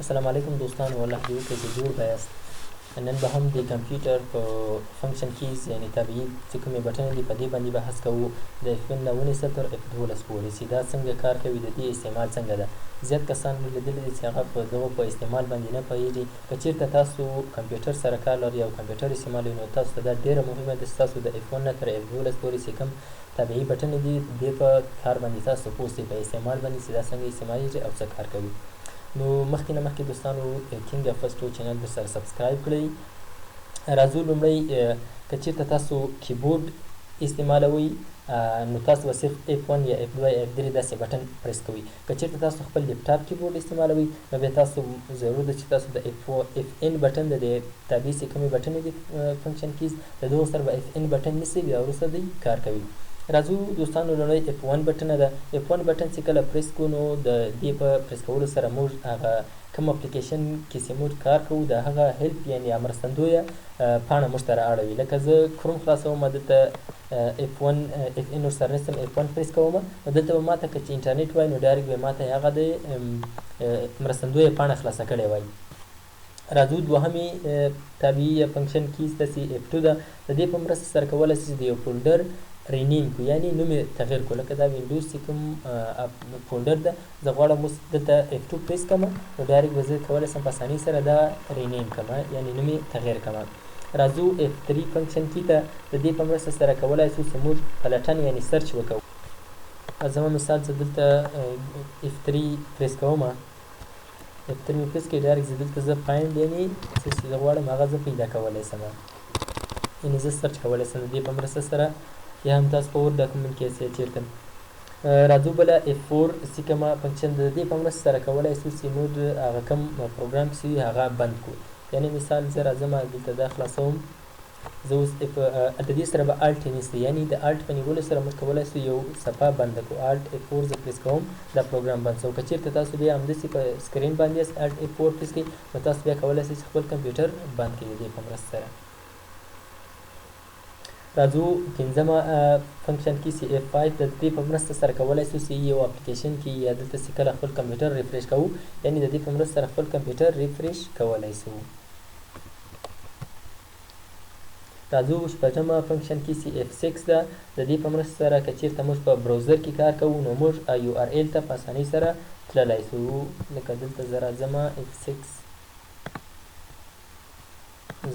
السلام علیکم دوستانو، الله دې وکړي چې جوړ بایاست. نن به هم د کمپیوټر په فنکشن کیز یعنې تابعي چې کومې بټنې دي په دې باندې بحث کوو. د F1 نه ونیسه تر F12 پورې چې دا څنګه کار کوي، د دې استعمال څنګه ده. زیات کسان مې لیدلي دي چې هغه په دغو په استعمال باندې نه پوهېږي. که چېرته تاسو کمپیوټر سره کار لرئ او کمپیوټر استعمالوئ، نو تاسو ته دا ډېره مهمه ده چې تاسو د F1 نه تر F12 پورې چې کوم تابعي بټنې دي دې په کار باندې تاسو پوه سئ، په استعمال باندې چې دا څنګه استعمالیږي او څه کار کوي. نو مخکې نه مخکې دوستانو کینګ افسټو چینل در سره سبسکرایب کړئ. راځو لومړی که چېرته تاسو کیبورډ استعمالوئ نو تاسو به صرف F1 یا F2 یا F3 داسې بټن پریس کوئ. که چېرته تاسو خپل لیپټاپ کیبورډ استعمالوئ نو بیا تاسو ضرور ده چې تاسو د Fn بټن د تابع چې کومې بټنې دي فنکشن کیز د دغو سره به Fn بټن نیسئ، بیا وروسته دوی کار کوي. راځو دوستانو لومړی F1 بټنه ده. F1 بټن چې کله پریس کړو نو د دې په پریس کولو سره موږ هغه کوم اپلیکیشن کې چې موږ کار کوو د هغه هیلپ یعنې مرستندویه پاڼه موږ ته رااړوي. لکه زه کروم خلاصوم، دلته F1 ورسره نیسم، F1 پریس کوم، نو دلته به ماته که چې انټرنیټ وای نو ډایرکټ به ماته هغه د مرستندویه پاڼه خلاصه کړې وای. راځو دوهمې تابعي یا فنکشن کیز ته چې F2 ده. د دې په مرسته سره کولی شئ چې د یو فولډر رینیم کړو، یعنې نوم یې تغیر کړو. لکه دا وینډوز چې کوم فولډر ده، زه غواړم اوس دلته F2 پریس کړم نو ډایرکټ به زه کولی شم په اسانۍ سره دا رینیم کړم، یعنې نوم یې تغیر کړم. راځو F3 فنکشن کی ته. د دې په مرسته سره کولی شو چې موږ پلټن یعنې سرچ وکړو. زما مثال زه دلته F3 پریس کوم، F3 مې پریس کړئ، ډایرکټ دلته زه فایند یعنې څه چې زه غواړم هغه زه پیدا کولی شم، یعنې زه سرچ کولی شم. د دې په مرسته سره یا هم تاسو په ورډ ډاکومنټ کې یې چېرته. راځو بله F4 چې کومه فنکشن د دې په مرسته سره کولی شو چې موږ هغه کوم پروګرام چې هغه بند کړو. یعنې مثال زه راځم دلته دا خلاصوم، زه اوس د دې سره به الټ نیسئ، یعنې د الټ په نیولو سره موږ کولی شو یو صفحه بنده کړو. الټ F4 زه پریس کوم، دا پروګرام بند شو. که چېرته تاسو بیا همداسې په سکرین باندې یاست الټ F4 پریس کړئ نو تاسو بیا کولی شئ چې خپل کمپیوټر بند کړئ د دې په مرسته سره. راځو پنځمه فنکشن کې چې F5 د دې په مرسته سره کولی شو چې یو اپلیکیشن کې یا دلته چې کله خپل کمپیوټر ریفریش کوو، یعنې د دې په مرسته سره خپل کمپیوټر ریفریش کولی شو. راځو شپږمه فنکشن کې چې F6 ده. د دې په مرسته سره که چېرته موږ په براوزر کې کار کوو نو موږ URL ته په اسانۍ سره تللی شو. لکه دلته زه راځم F6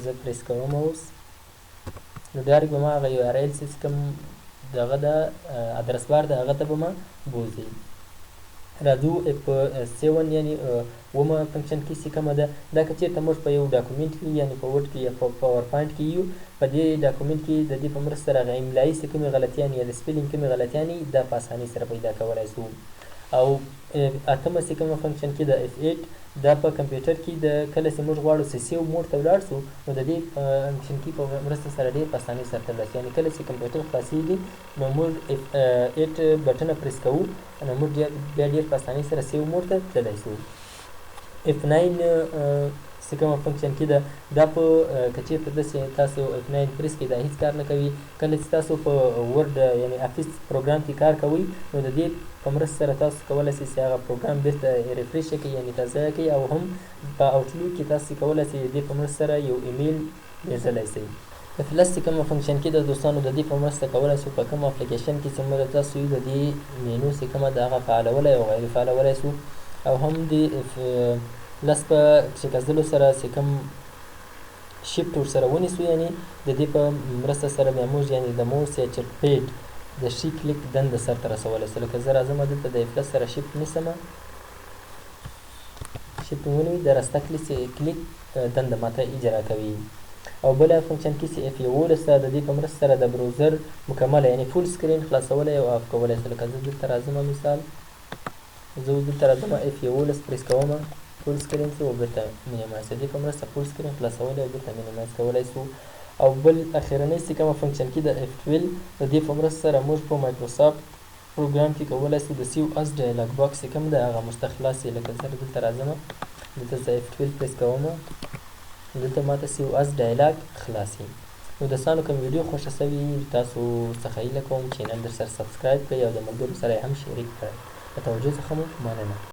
زه پریس کوم اوس، نو ډایرکټ به ما هغه URL چې کوم دغه ده ادرس بار ده هغه ته به ما بوځي. راځو F7 یعنې اوومه فنکشن کې چې کومه ده، دا که چېرته موږ په یو ډاکومنټ کې یعنې په ورډ کې یا په پاور پاینټ کې یو، په دې ډاکومنټ کې د دې په مرسته سره هغه املایي چې کومې غلطیانې یا د سپیلینګ کومې غلطیانې دا په اسانۍ سره پیدا کولی شو. او اتمه چې کومه فنکشن کې د F8 دا په کمپیوټر کې د کله چې موږ غواړو چې سیو موډ ته ولاړ شو نو د دې فنکشن کې په مرسته سره ډېر په اسانۍ سره ترلاسه، یعنې کله چې کمپیوټر خلاصېږي نو موږ F8 بټنه پریس کوو نو موږ بیا ډېر په اسانۍ سره سیو موډ ته تللی شو. F9 چې کومه فنکشن کې ده، دا په که چېرته داسې تاسو F9 پریس کړئ دا هېڅ کار نه کوي. کله چې تاسو په ورډ یعنې افیس پروګرام کې کار کوئ نو د دې په مرسته سره تاسو کولی شئ چې هغه پروګرام بېرته ریفریش کړئ یعنې تازه کړئ، او هم په آوټلوک کې تاسو کولی شئ د دې په مرسته سره یو ایمیل لیږلی شئ. F+ چې کومه فنکشن کې ده دوستانو، د دې په مرسته کولی شو په کوم اپلیکیشن کې چې موږ تاسو یو د دې مینو چې کومه ده هغه فعالولی او غیر فعالولی شو، او هم د F+ په کښېکاږدلو سره چې کوم شفټ ورسره ونیسو، یعنې د دې په مرسته سره بیا موږ یعنې د موس یا چټ پیډ د ښي کلیک دنده سرته رسولی شو. لکه زه راځم دلته د F+ سره شفټ نیسم، شفټ مې ونیوي، د راسته کلیک دنده ماته اجرا کوي. او بله فنکشن کې چې F11 ده، د دې په مرسته سره د براوزر مکمله یعنې فول سکرین خلاصولی او آف کولی شو. لکه زه دلته راځم مثال زه اوس دلته راځم F11 پریس کوم، فول سکرین شو او بېرته مینیمایز، د دې په مرسته فول سکرین خلاصولی او بېرته مینیمایز کولی شو. او بل اخرنی چې کومه فنکشن کې د F12 د دې په مرسته سره موږ په مایکروسافټ پروګرام کې کولی شو د سیو اس ډایلاګ باکس چې کوم ده هغه موږ ته خلاص یې. لکه زه دلته راځم، دلته زه F12 پریس کوم، دلته ماته سیو اس ډایلاګ خلاصي. نو دوستانو کوم ویډیو خوښه شوي تاسو څخه هیله کوم چینل در سره سبسکرایب کړئ او د ملګرو سره یې هم شریک کړئ. له توجه څخه مو مننه.